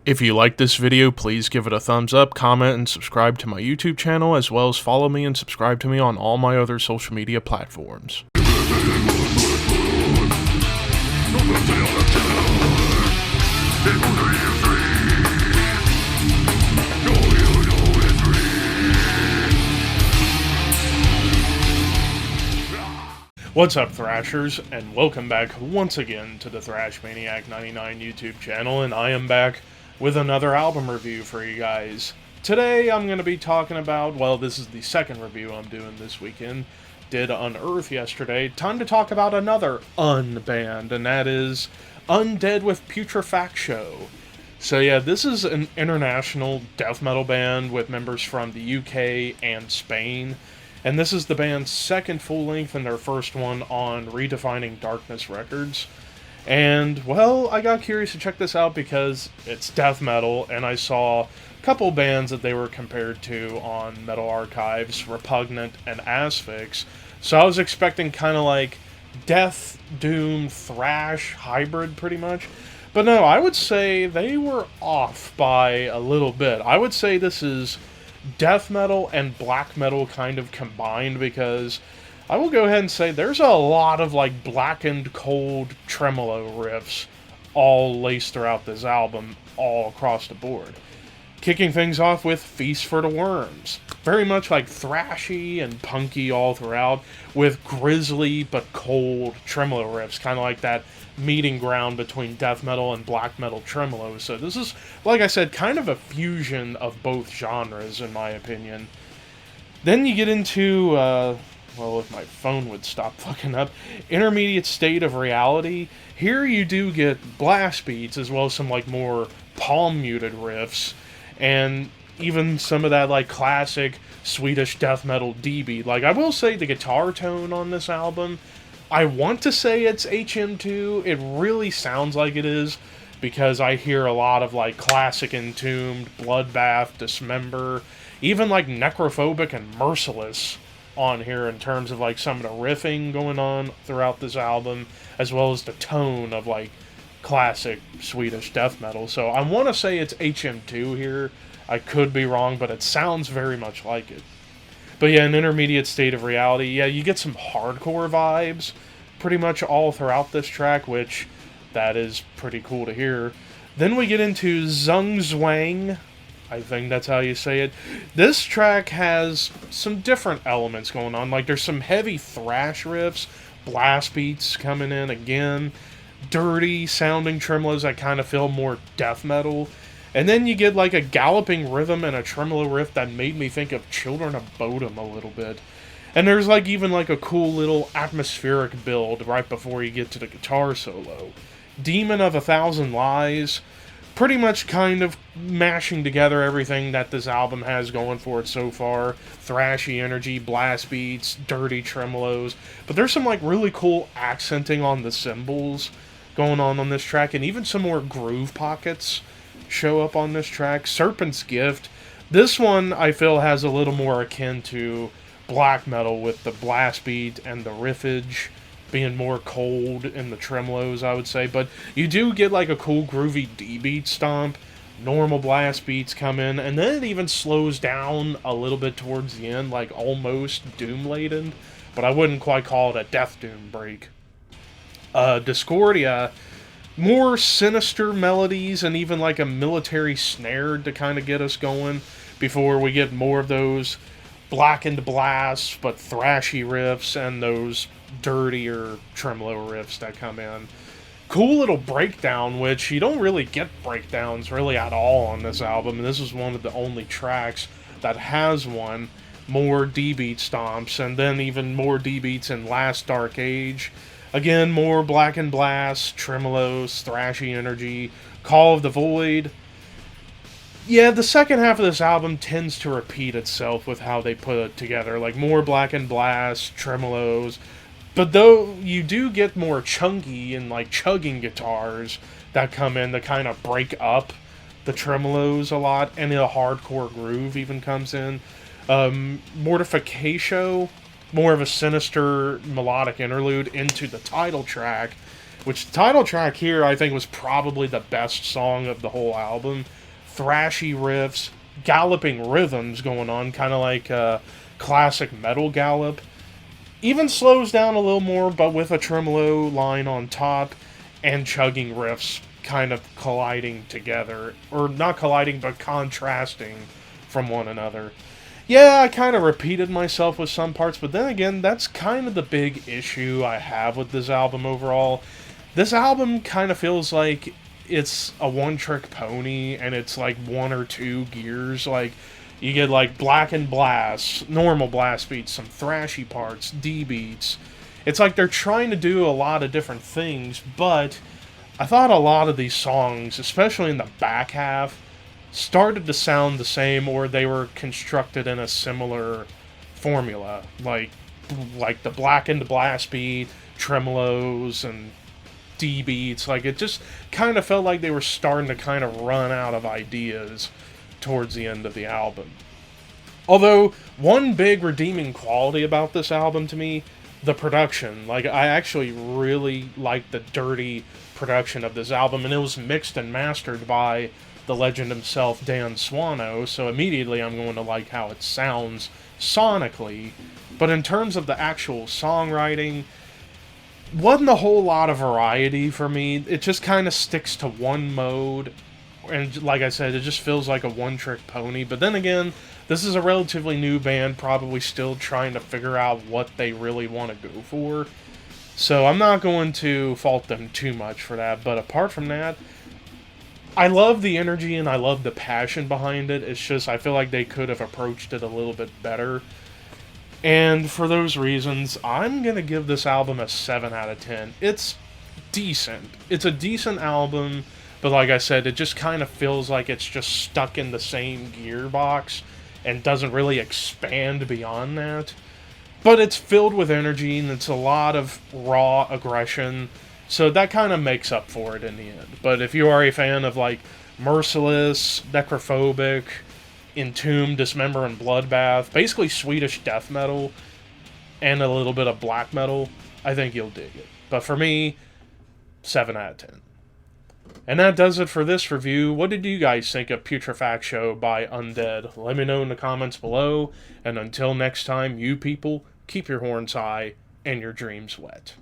If you like this video, please give it a thumbs up, comment, and subscribe to my YouTube channel, as well as follow me and subscribe to me on all my other social media platforms. What's up, Thrashers, and welcome back once again to the Thrash Maniac 99 YouTube channel, and I am back with another album review for you guys. Today I'm going to be talking about, well, this is the second review I'm doing this weekend. Did Unearth yesterday. Time to talk about another band, and that is Undead with Putrefactio. So yeah, this is an international death metal band with members from the UK and Spain. And this is the band's second full-length and their first one on Redefining Darkness Records. And, well, I got curious to check this out because it's death metal, and I saw a couple bands that they were compared to on Metal Archives, Repugnant and Asphyx. So I was expecting kind of like death, doom, thrash hybrid, pretty much. But no, I would say they were off by a little bit. I would say this is death metal and black metal kind of combined, because I will go ahead and say there's a lot of like blackened cold tremolo riffs all laced throughout this album, all across the board. Kicking things off with Feast for the Worms. Very much like thrashy and punky all throughout, with grisly but cold tremolo riffs, kind of like that meeting ground between death metal and black metal tremolo. So this is, like I said, kind of a fusion of both genres, in my opinion. Then you get into, well, if my phone would stop fucking up, Intermediate State of Reality. Here you do get blast beats, as well as some, like, more palm-muted riffs, and even some of that, like, classic Swedish death metal D-beat. Like, I will say the guitar tone on this album, I want to say it's HM2. It really sounds like it is, because I hear a lot of, like, classic Entombed, Bloodbath, Dismember, even, like, Necrophobic and Merciless on here in terms of, like, some of the riffing going on throughout this album, as well as the tone of, like, classic Swedish death metal. So I want to say it's HM2 here. I could be wrong, but it sounds very much like it. But yeah, an Intermediate State of Reality, yeah, you get some hardcore vibes pretty much all throughout this track, which that is pretty cool to hear. Then we get into Zung Zwang, I think that's how you say it. This track has some different elements going on. Like, there's some heavy thrash riffs, blast beats coming in again, dirty sounding tremolos that kind of feel more death metal. And then you get like a galloping rhythm and a tremolo riff that made me think of Children of Bodom a little bit. And there's like even like a cool little atmospheric build right before you get to the guitar solo. Demon of a Thousand Lies, pretty much kind of mashing together everything that this album has going for it so far. Thrashy energy, blast beats, dirty tremolos. But there's some like really cool accenting on the cymbals going on this track, and even some more groove pockets show up on this track. Serpent's Gift. This one I feel has a little more akin to black metal, with the blast beat and the riffage being more cold in the tremolos, I would say. But you do get like a cool groovy D-beat stomp. Normal blast beats come in, and then it even slows down a little bit towards the end, like almost doom-laden. But I wouldn't quite call it a death doom break. Discordia, more sinister melodies and even like a military snare to kind of get us going before we get more of those blackened blasts but thrashy riffs and those dirtier tremolo riffs that come in. Cool little breakdown, which you don't really get breakdowns really at all on this album, and this is one of the only tracks that has one. More D-beat stomps, and then even more D-beats in Last Dark Age. Again, more Black and Blast, tremolos, thrashy energy, Call of the Void. Yeah, the second half of this album tends to repeat itself with how they put it together. Like, more Black and Blast, tremolos. But though you do get more chunky and, like, chugging guitars that come in to kind of break up the tremolos a lot, and a hardcore groove even comes in. Mortificatio, more of a sinister melodic interlude into the title track. which the title track here I think was probably the best song of the whole album. Thrashy riffs, galloping rhythms going on, kind of like a classic metal gallop. Even slows down a little more, but with a tremolo line on top, and chugging riffs kind of colliding together. Or not colliding, but contrasting from one another. Yeah, I kind of repeated myself with some parts, but then again, that's kind of the big issue I have with this album overall. This album kind of feels like it's a one-trick pony, and it's like one or two gears. Like, you get like black and blast, normal blast beats, some thrashy parts, D beats. It's like they're trying to do a lot of different things, but I thought a lot of these songs, especially in the back half, started to sound the same, or they were constructed in a similar formula, like the blackened blast beat, tremolos, and D beats. Like, it just kind of felt like they were starting to kind of run out of ideas towards the end of the album. Although, one big redeeming quality about this album to me, the production. Like, I actually really like the dirty production of this album, and it was mixed and mastered by the legend himself, Dan Swano, so immediately I'm going to like how it sounds sonically. But in terms of the actual songwriting, wasn't a whole lot of variety for me. It just kind of sticks to one mode, and like I said, it just feels like a one-trick pony. But then again, this is a relatively new band, probably still trying to figure out what they really want to go for. So I'm not going to fault them too much for that, but apart from that, I love the energy and I love the passion behind it. It's just, I feel like they could have approached it a little bit better. And for those reasons, I'm going to give this album a 7 out of 10. It's decent. It's a decent album, but like I said, it just kind of feels like it's just stuck in the same gearbox and doesn't really expand beyond that. But it's filled with energy and it's a lot of raw aggression. So that kind of makes up for it in the end. But if you are a fan of, like, Merciless, Necrophobic, Entomb, Dismember, and Bloodbath, basically Swedish death metal, and a little bit of black metal, I think you'll dig it. But for me, 7 out of 10. And that does it for this review. What did you guys think of Putrefactio by Undead? Let me know in the comments below. And until next time, you people, keep your horns high and your dreams wet.